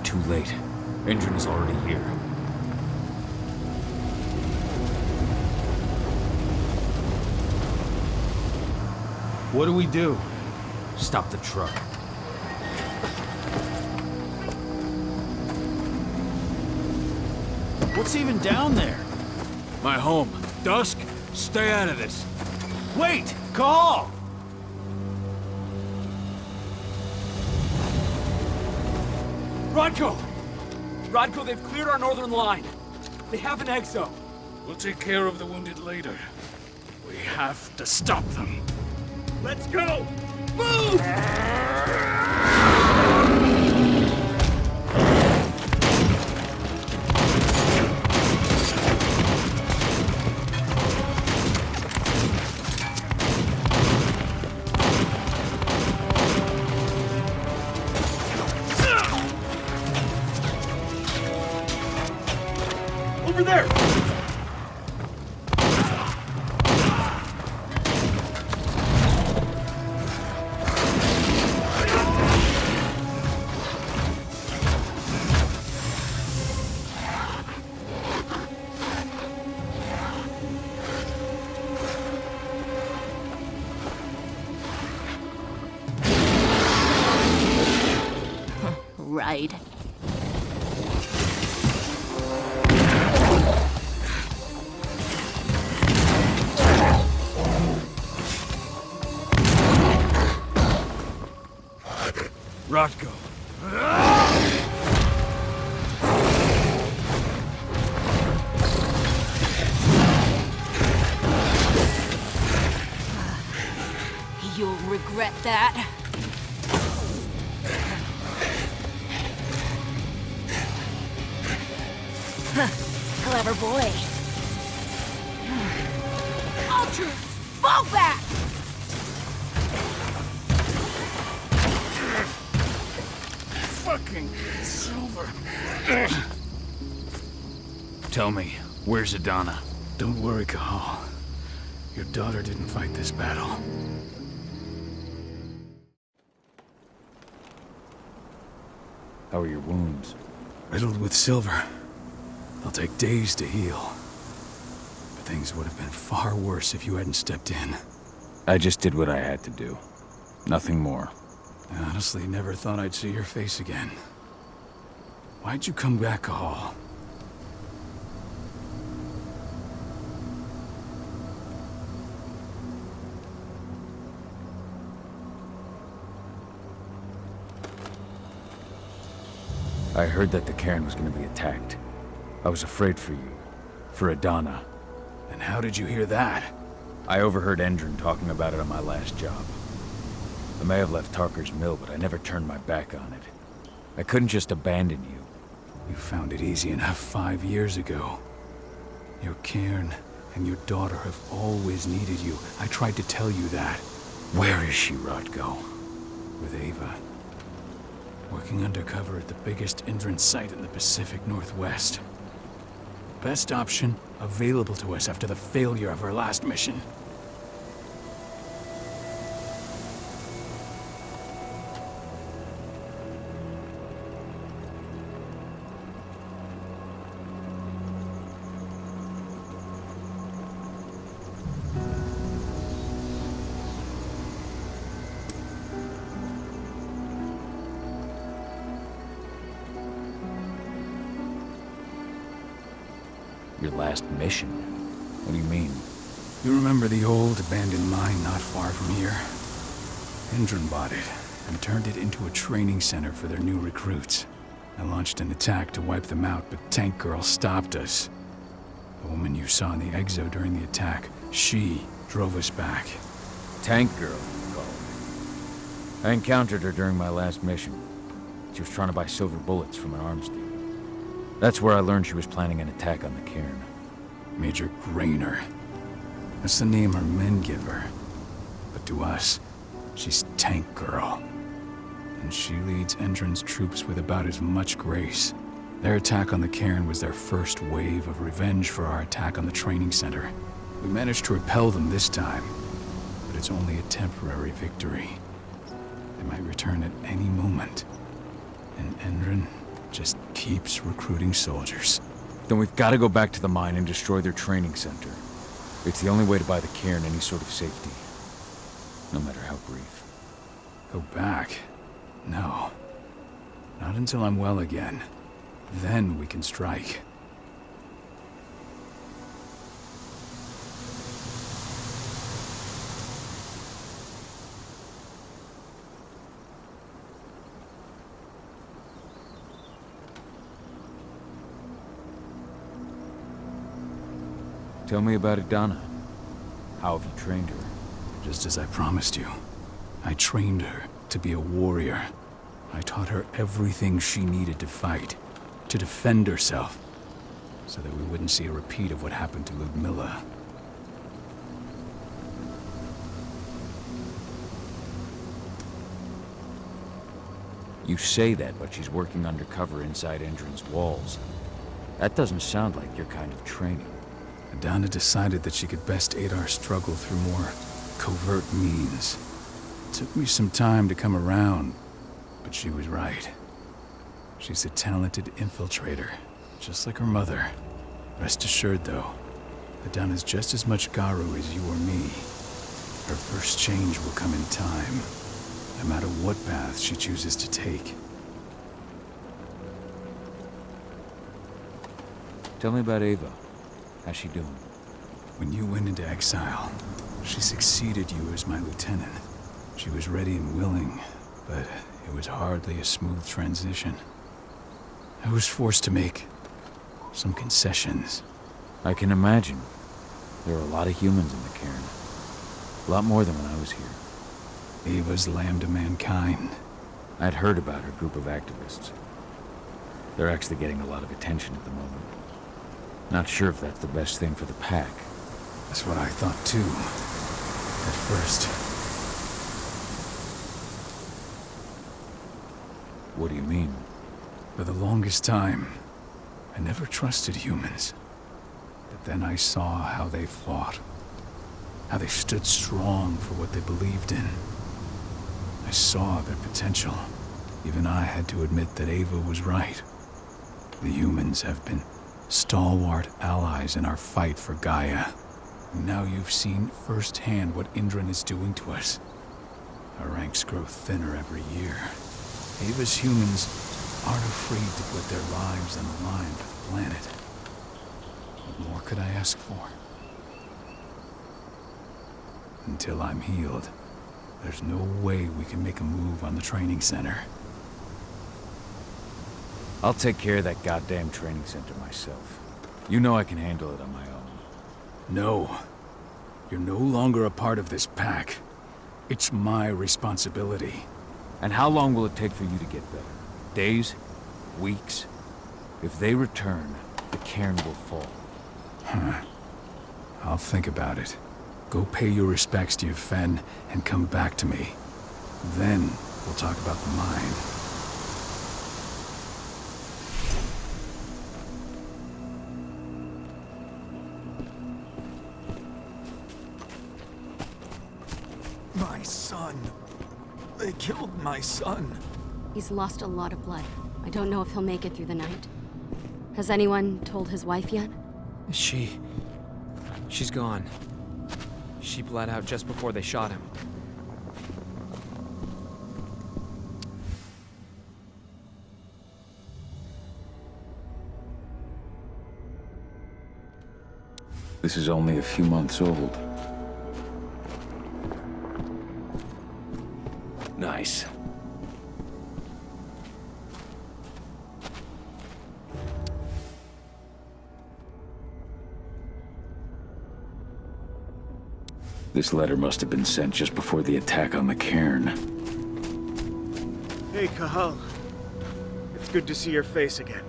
Too late. Engine is already here. What do we do? Stop the truck. What's even down there? My home. Dusk, stay out of this. Wait! Call! Rodko! Rodko, they've cleared our northern line. They have an exo. We'll take care of the wounded later. We have to stop them. Let's go! Move! Over there! Right. Rodko. You'll regret that. Clever boy. All troops, fall back! Fucking Silver. Tell me, where's Adana? Don't worry, Cahal. Your daughter didn't fight this battle. How are your wounds? Riddled with silver. They'll take days to heal. But things would have been far worse if you hadn't stepped in. I just did what I had to do. Nothing more. I honestly never thought I'd see your face again. Why'd you come back, Cahal? I heard that the cairn was going to be attacked. I was afraid for you. For Adana. And how did you hear that? I overheard Endron talking about it on my last job. I may have left Tarker's mill, but I never turned my back on it. I couldn't just abandon you. You found it easy enough 5 years ago. Your cairn and your daughter have always needed you. I tried to tell you that. Where is she, Rodko? With Ava. Working undercover at the biggest Endron site in the Pacific Northwest. Best option available to us after the failure of our last mission. Your last mission? What do you mean? You remember the old abandoned mine not far from here? Endron bought it and turned it into a training center for their new recruits. I launched an attack to wipe them out, but Tank Girl stopped us. The woman you saw in the exo during the attack, she drove us back. Tank Girl, you call her. I encountered her during my last mission. She was trying to buy silver bullets from an arms dealer. That's where I learned she was planning an attack on the cairn. Major Grainer. That's the name her men give her. But to us, she's Tank Girl. And she leads Endron's troops with about as much grace. Their attack on the cairn was their first wave of revenge for our attack on the training center. We managed to repel them this time, but it's only a temporary victory. They might return at any moment. And Endron just keeps recruiting soldiers. Then we've got to go back to the mine and destroy their training center. It's the only way to buy the cairn any sort of safety. No matter how brief. Go back? No. Not until I'm well again. Then we can strike. Tell me about Idana. How have you trained her? Just as I promised you. I trained her to be a warrior. I taught her everything she needed to fight, to defend herself, so that we wouldn't see a repeat of what happened to Ludmilla. You say that, but she's working undercover inside Endron's walls. That doesn't sound like your kind of training. Idana decided that she could best aid our struggle through more covert means. It took me some time to come around, but she was right. She's a talented infiltrator, just like her mother. Rest assured, though, Idana's just as much Garu as you or me. Her first change will come in time, no matter what path she chooses to take. Tell me about Ava. How's she doing? When you went into exile, she succeeded you as my lieutenant. She was ready and willing, but it was hardly a smooth transition. I was forced to make some concessions. I can imagine. There are a lot of humans in the cairn. A lot more than when I was here. Ava's lamb to mankind. I'd heard about her group of activists. They're actually getting a lot of attention at the moment. Not sure if that's the best thing for the pack. That's what I thought too, at first. What do you mean? For the longest time, I never trusted humans. But then I saw how they fought. How they stood strong for what they believed in. I saw their potential. Even I had to admit that Ava was right. The humans have been stalwart allies in our fight for Gaia. And now you've seen firsthand what Endron is doing to us. Our ranks grow thinner every year. Ava's humans aren't afraid to put their lives on the line for the planet. What more could I ask for? Until I'm healed, there's no way we can make a move on the training center. I'll take care of that goddamn training center myself. You know I can handle it on my own. No. You're no longer a part of this pack. It's my responsibility. And how long will it take for you to get better? Days? Weeks? If they return, the cairn will fall. I'll think about it. Go pay your respects to your Fen and come back to me. Then we'll talk about the mine. My son. They killed my son. He's lost a lot of blood. I don't know if he'll make it through the night. Has anyone told his wife yet? She's gone. She bled out just before they shot him. This is only a few months old. Nice. This letter must have been sent just before the attack on the cairn. Hey, Cahal. It's good to see your face again.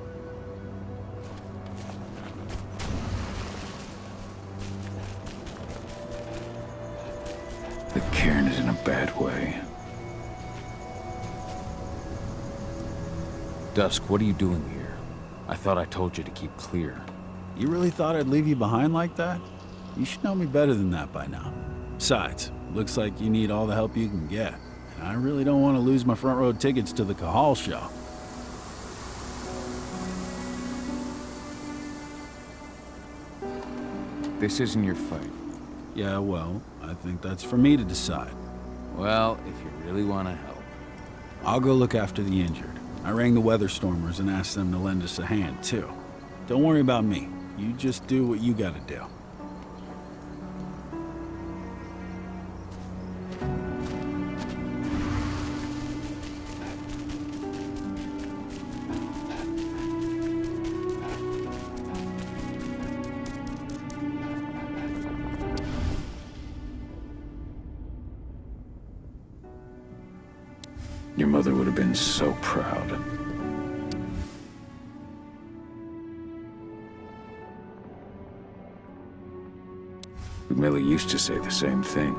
The cairn is in a bad way. Dusk, what are you doing here? I thought I told you to keep clear. You really thought I'd leave you behind like that? You should know me better than that by now. Besides, looks like you need all the help you can get. And I really don't want to lose my front row tickets to the Cahal show. this isn't your fight. Yeah, well, I think that's for me to decide. Well, if you really want to help. I'll go look after the injured. I rang the weather stormers and asked them to lend us a hand, too. Don't worry about me. You just do what you gotta do. Your mother would have been so proud. Millie used to say the same thing.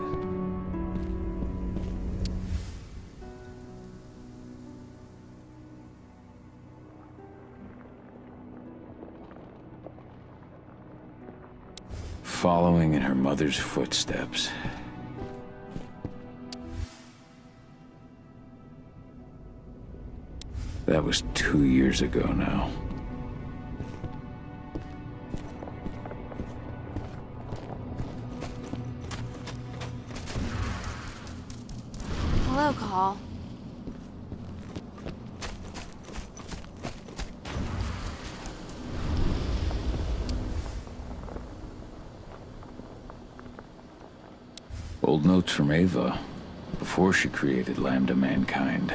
Following in her mother's footsteps. That was 2 years ago now. Hello, Call. Old notes from Ava, before she created Lambda Mankind.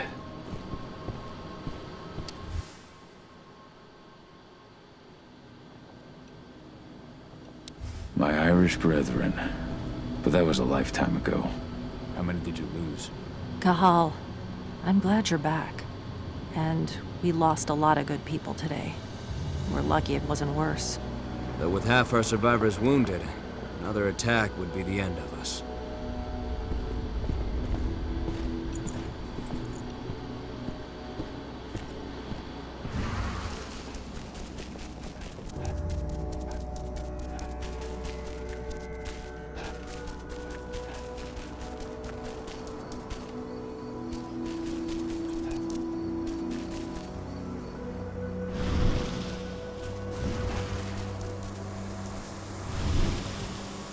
My Irish brethren, but that was a lifetime ago. How many did you lose? Cahal, I'm glad you're back. And we lost a lot of good people today. We're lucky it wasn't worse. Though with half our survivors wounded, another attack would be the end of us.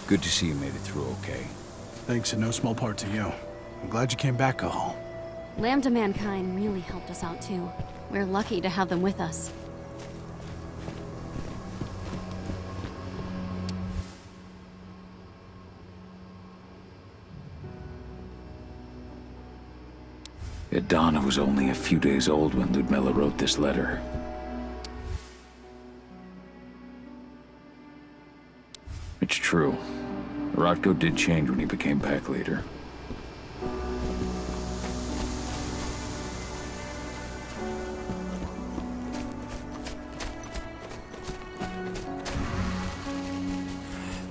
Good to see you made it through okay. Thanks in no small part to you. I'm glad you came back, Cahal. Lambda Mankind really helped us out, too. We're lucky to have them with us. Donna was only a few days old when Ludmilla wrote this letter. It's true. Rodko did change when he became pack leader.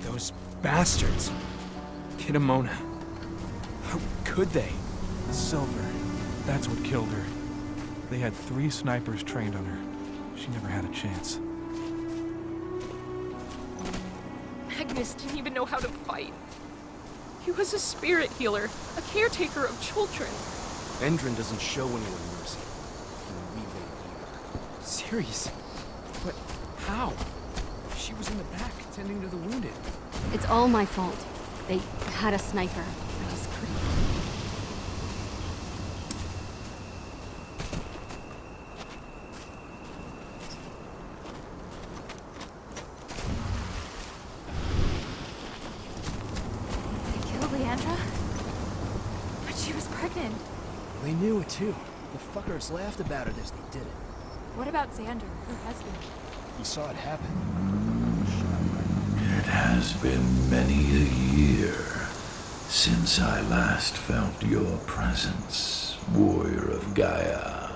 Those bastards. Kidamona. How could they? Silver. That's what killed her. They had 3 snipers trained on her. She never had a chance. Magnus didn't even know how to fight. He was a spirit healer, a caretaker of children. Endrin doesn't show anyone mercy. And we wait. Serious? But how? She was in the back, tending to the wounded. It's all my fault. They had a sniper. I just couldn't. But she was pregnant. They knew it too. The fuckers laughed about it as they did it. What about Xander, her husband? He saw it happen. It has been many a year since I last felt your presence, warrior of Gaia.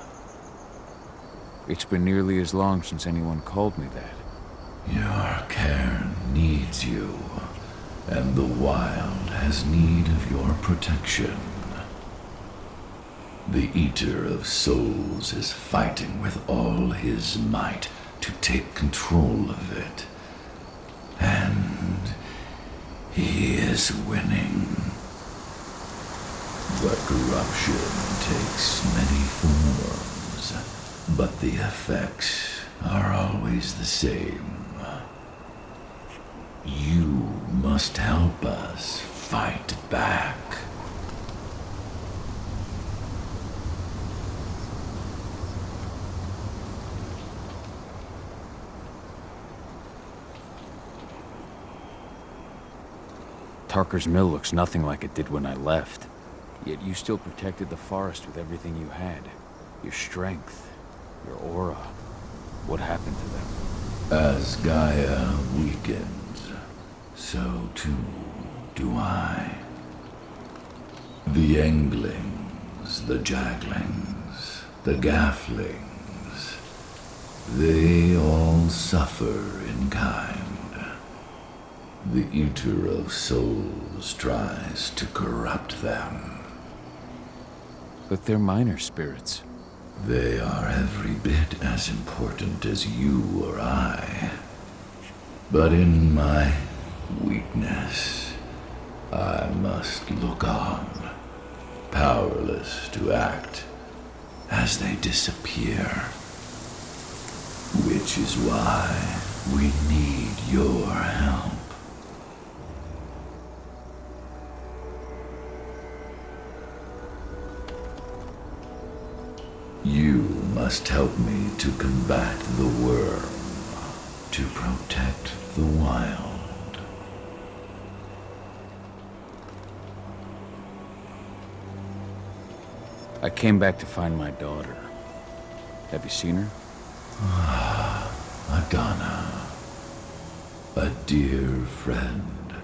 It's been nearly as long since anyone called me that. Your cairn needs you, and the wild has need of your protection. The Eater of Souls is fighting with all his might to take control of it. And he is winning. The corruption takes many forms, but the effects are always the same. You must help us fight back. Tarker's mill looks nothing like it did when I left. Yet you still protected the forest with everything you had. Your strength, your aura. What happened to them? As Gaia weakens, so too do I. The Englings, the Jaglings, the Gafflings, they all suffer in kind. The Eater of Souls tries to corrupt them. But they're minor spirits. They are every bit as important as you or I. But in my weakness, I must look on, powerless to act as they disappear. Which is why we need your help. You must help me to combat the worm, to protect the wild. I came back to find my daughter. Have you seen her? Adana, a dear friend,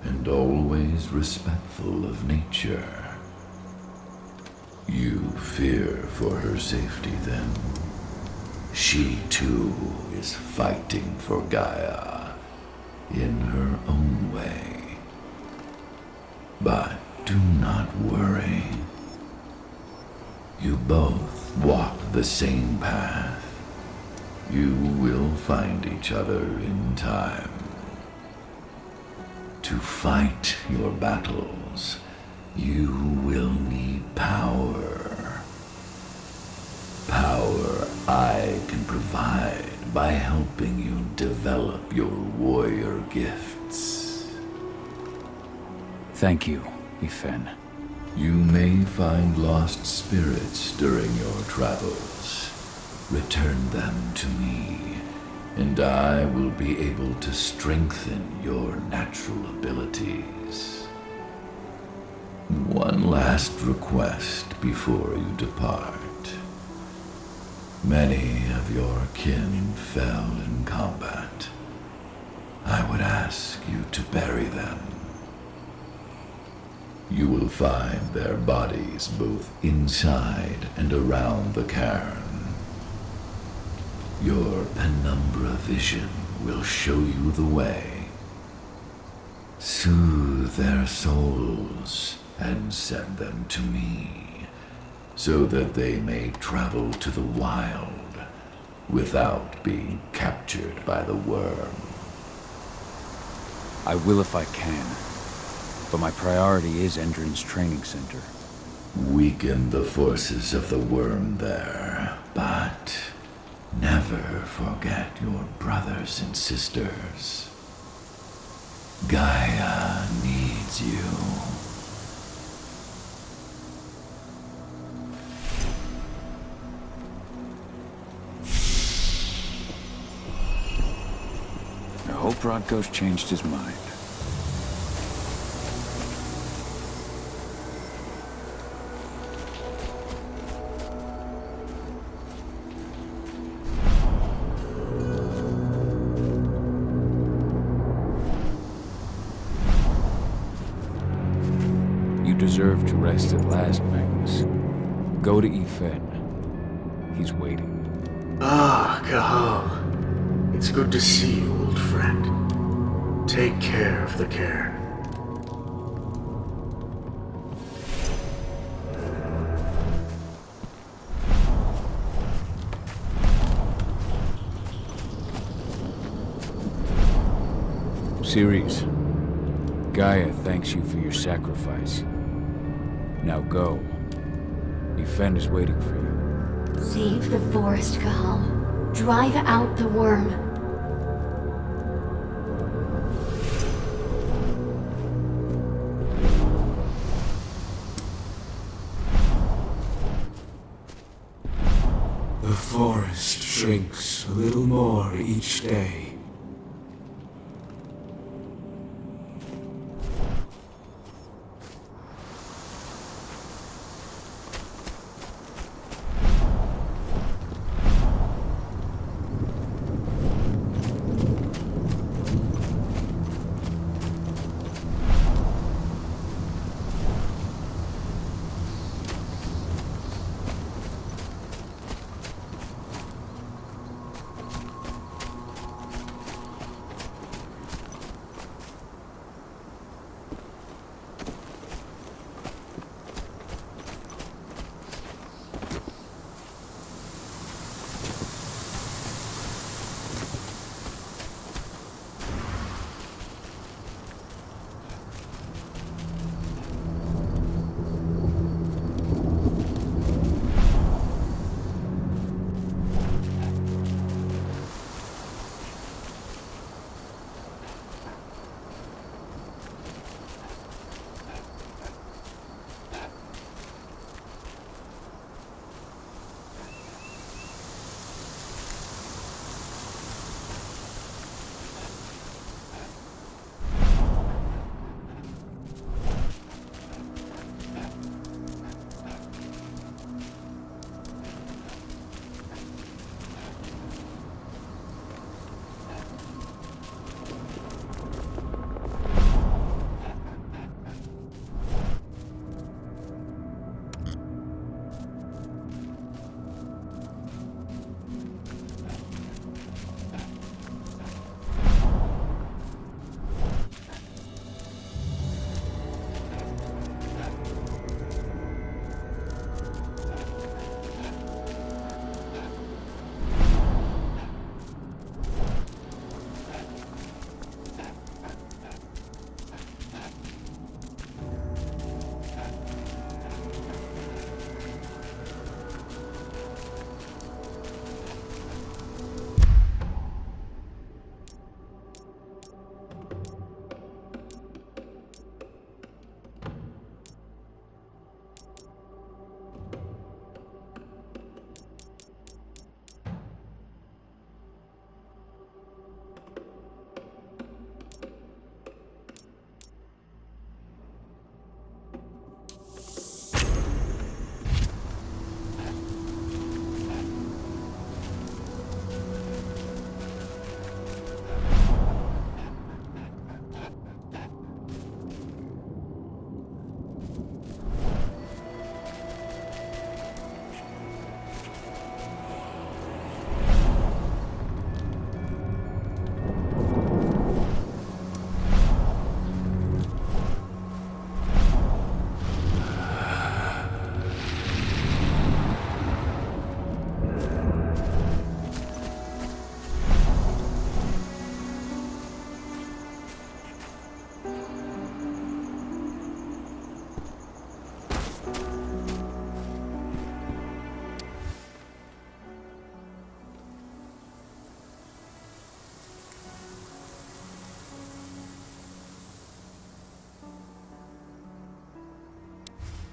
and always respectful of nature. You fear for her safety, then? She, too, is fighting for Gaia, in her own way. But do not worry. You both walk the same path. You will find each other in time. To fight your battles, you will need power. Power I can provide by helping you develop your warrior gifts. Thank you, Ifen. You may find lost spirits during your travels. Return them to me, and I will be able to strengthen your natural abilities. One last request before you depart. Many of your kin fell in combat. I would ask you to bury them. You will find their bodies both inside and around the cairn. Your penumbra vision will show you the way. Soothe their souls and send them to me, so that they may travel to the wild without being captured by the worm. I will if I can, but my priority is Endron's training center. Weaken the forces of the worm there, but never forget your brothers and sisters. Gaia needs you. I hope Rodko's changed his mind. You deserve to rest at last, Magnus. Go to Ifen. He's waiting. Ah, Cahal. It's good to see you, old friend. Take care of the cairn. Ceres, Gaia thanks you for your sacrifice. Now go. Ifen is waiting for you. Save the forest, Cahal. Drive out the worm. The forest shrinks a little more each day.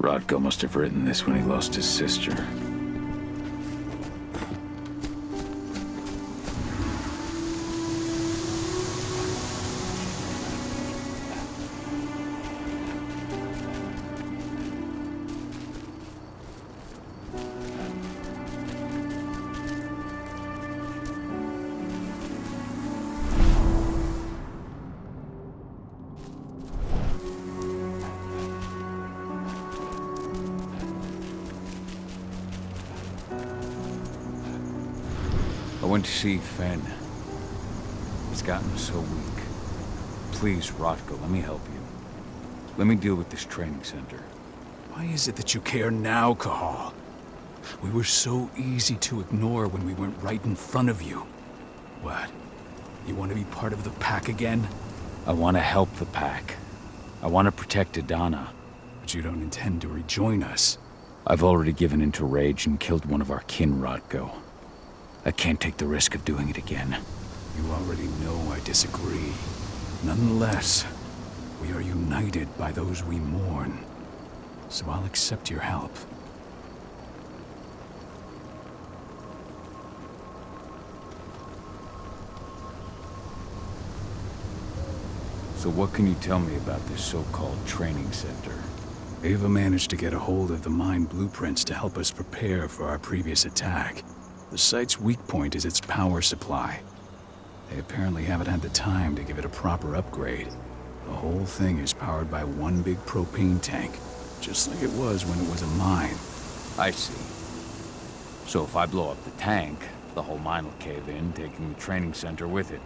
Rodko must have written this when he lost his sister. I went to see Fen. He's gotten so weak. Please, Rodko, let me help you. Let me deal with this training center. Why is it that you care now, Cahal? We were so easy to ignore when we weren't right in front of you. What? You want to be part of the pack again? I want to help the pack. I want to protect Adana. But you don't intend to rejoin us. I've already given in to rage and killed one of our kin, Rodko. I can't take the risk of doing it again. You already know I disagree. Nonetheless, we are united by those we mourn. So I'll accept your help. So what can you tell me about this so-called training center? Ava managed to get a hold of the mine blueprints to help us prepare for our previous attack. The site's weak point is its power supply. They apparently haven't had the time to give it a proper upgrade. The whole thing is powered by one big propane tank, just like it was when it was a mine. I see. So if I blow up the tank, the whole mine will cave in, taking the training center with it.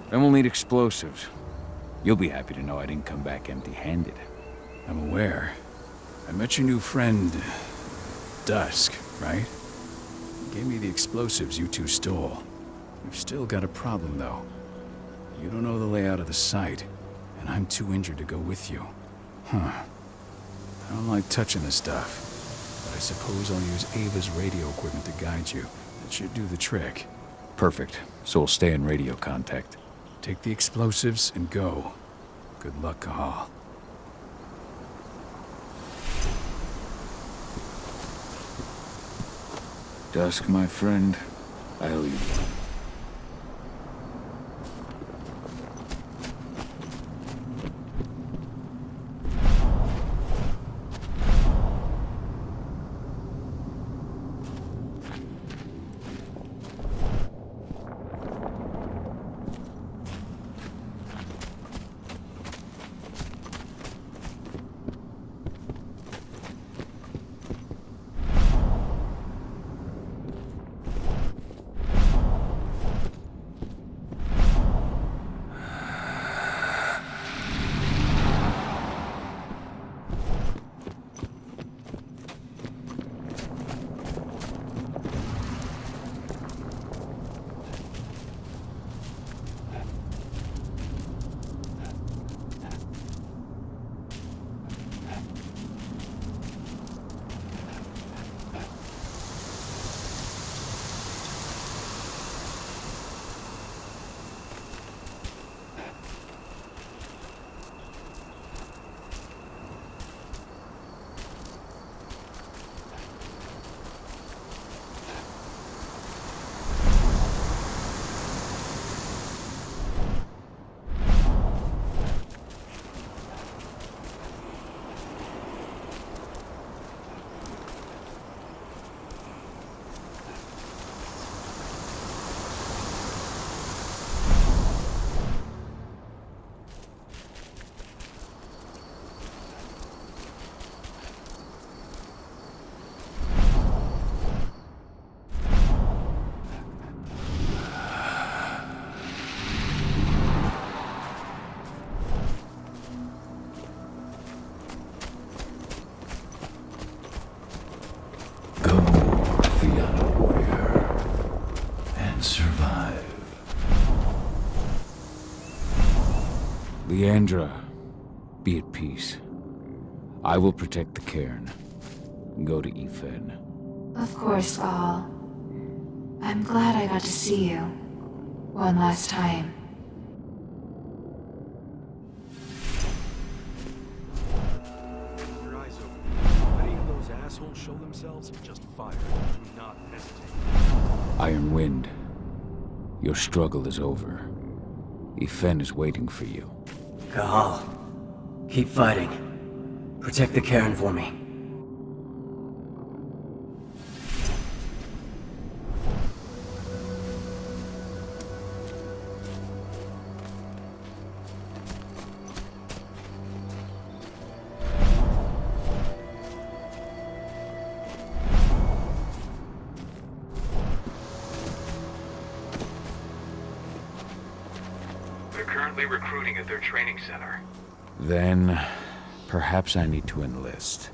Then we'll need explosives. You'll be happy to know I didn't come back empty-handed. I'm aware. I met your new friend, Dusk, right? He gave me the explosives you two stole. We've still got a problem, though. You don't know the layout of the site, and I'm too injured to go with you. Huh. I don't like touching this stuff, but I suppose I'll use Ava's radio equipment to guide you. That should do the trick. Perfect. So we'll stay in radio contact. Take the explosives and go. Good luck, Cahal. Dusk, my friend, I owe you one. Leandra, be at peace. I will protect the cairn. Go to Ethan. Of course, Gal. I'm glad I got to see you. One last time. Your eyes open. If any of those assholes show themselves, just fire. Do not hesitate. Iron Wind, your struggle is over. Ethan is waiting for you. Cahal, keep fighting. Protect the cairn for me. Recruiting at their training center. Then, perhaps I need to enlist.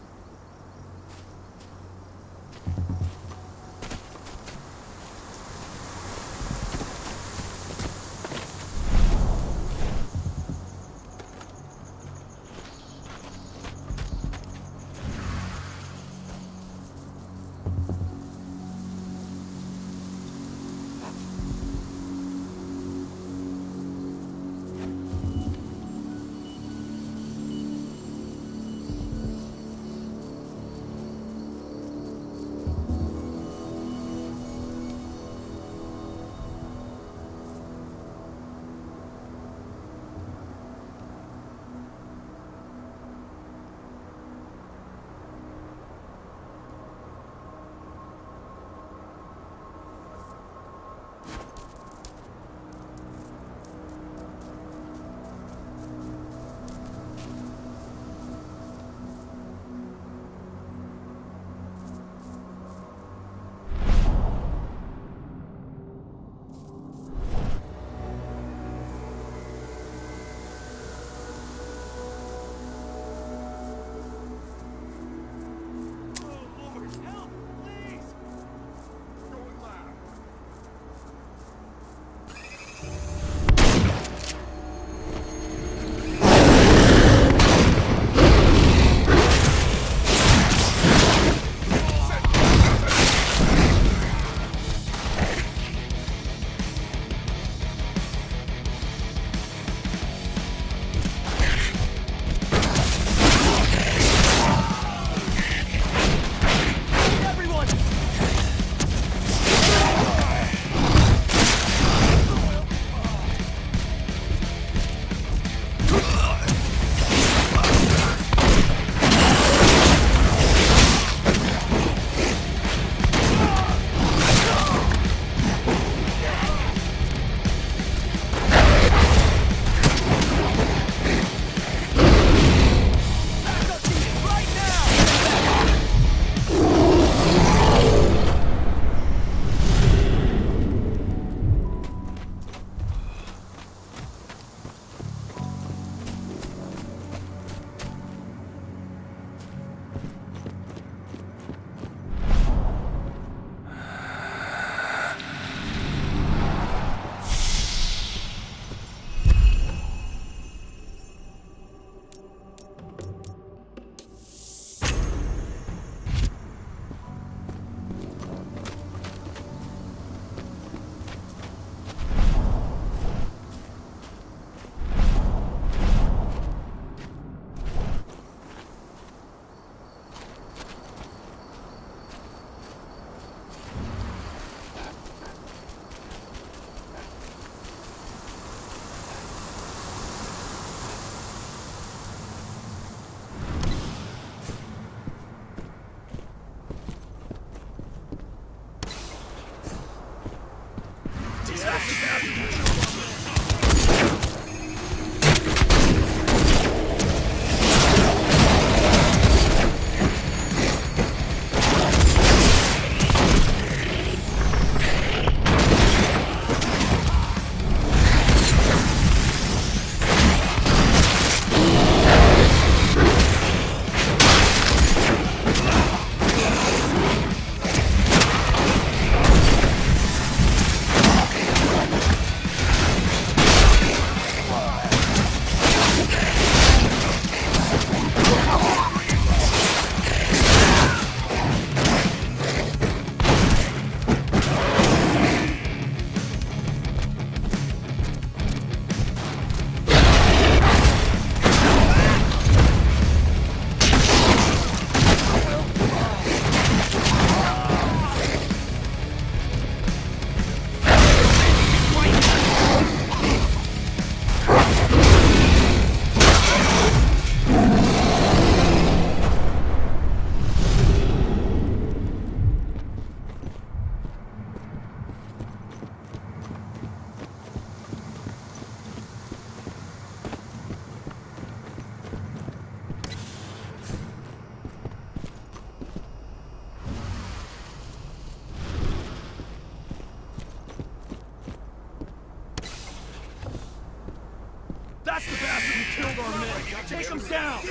killed our men. Take them down!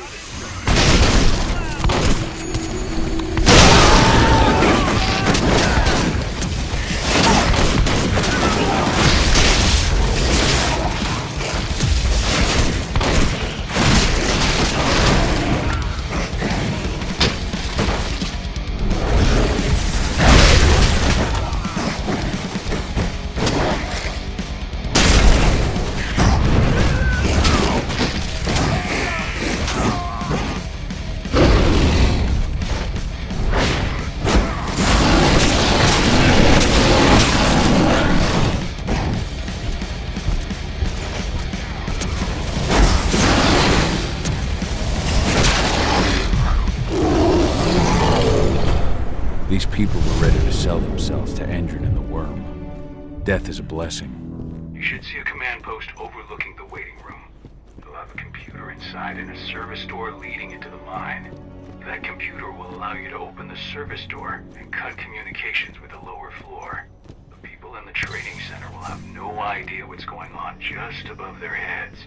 These people were ready to sell themselves to Endron and the Worm. Death is a blessing. You should see a command post overlooking the waiting room. You'll have a computer inside and a service door leading into the mine. That computer will allow you to open the service door and cut communications with the lower floor. The people in the trading center will have no idea what's going on just above their heads.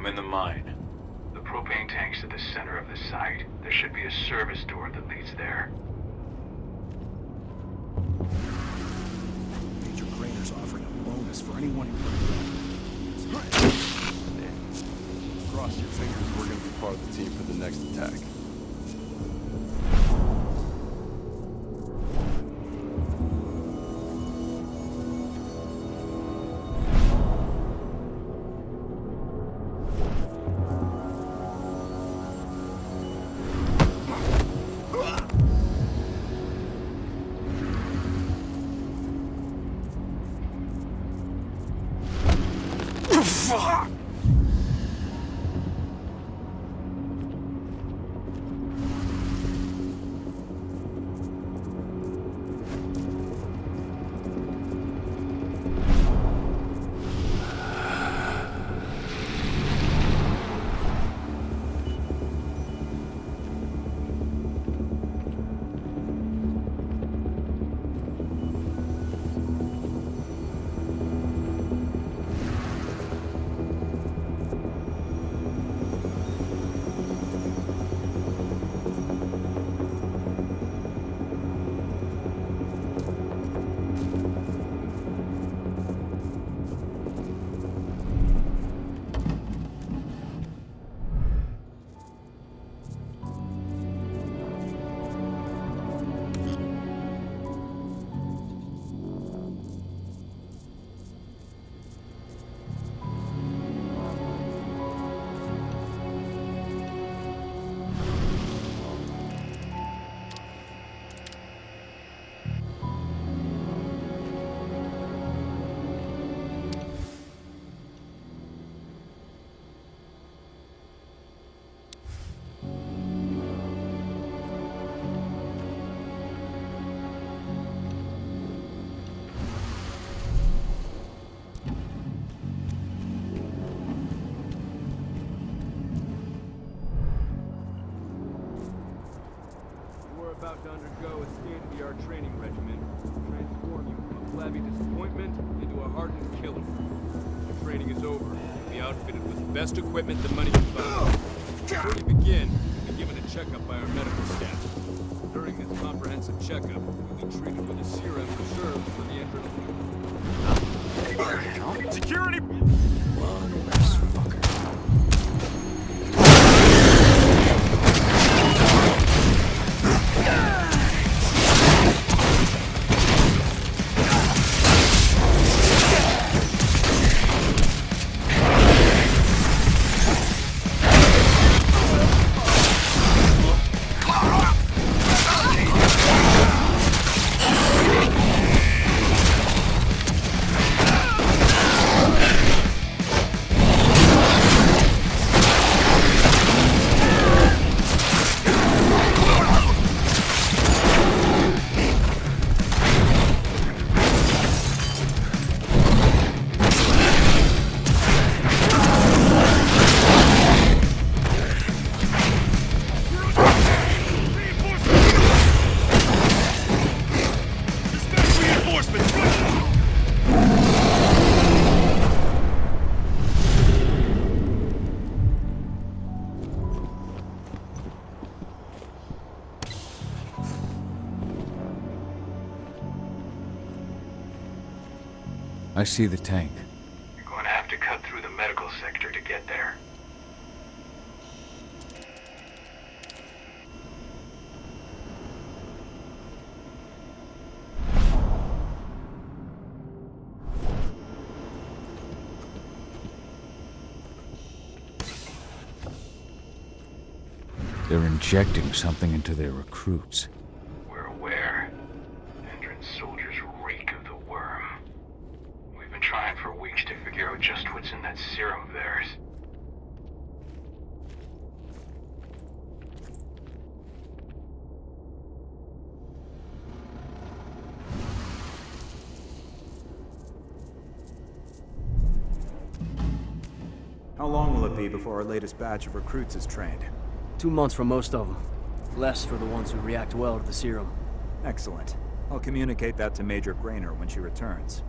in the mine. The propane tank's at the center of the site. There should be a service door that leads there. Major Grainer's offering a bonus for anyone who brings Cross your fingers, we're gonna be part of the team for the next attack. About to undergo a state-of-the-art training regimen to transform you from a flabby disappointment into a hardened killer. The training is over. You'll be outfitted with the best equipment the money can buy. Before you begin, you'll be given a checkup by our medical staff. During this comprehensive checkup, you'll be treated with a serum reserved for the entrance. Security! One less fucker. I see the tank. You're going to have to cut through the medical sector to get there. They're injecting something into their recruits. We're aware. Endron's soldiers reek of the worm. We've been trying for weeks to figure out just what's in that serum of theirs. How long will it be before our latest batch of recruits is trained? 2 months for most of them. Less for the ones who react well to the serum. Excellent. I'll communicate that to Major Grainer when she returns.